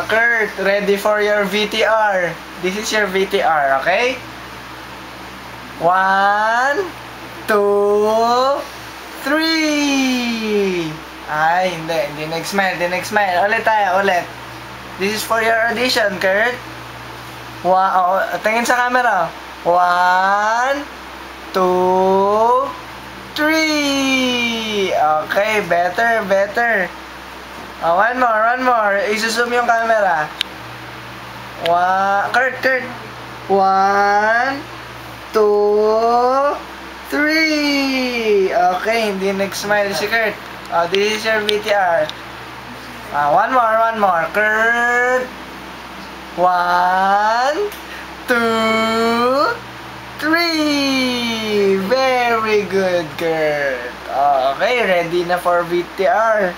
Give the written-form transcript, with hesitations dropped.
Kurt, ready for your VTR. This is your VTR, okay? 1, 2, 3. Ay, hindi nag-smile, Ulit tayo, ulit. This is for your audition, Kurt. Tingin sa camera. 1, 2, 3. Okay, better. One more. Isusum yung camera. Kurt. 1, 2, 3. Okay, hindi nag-smile si Kurt. This is your VTR. One more. Kurt. 1, 2, 3. Very good, Kurt. Okay, ready na for VTR.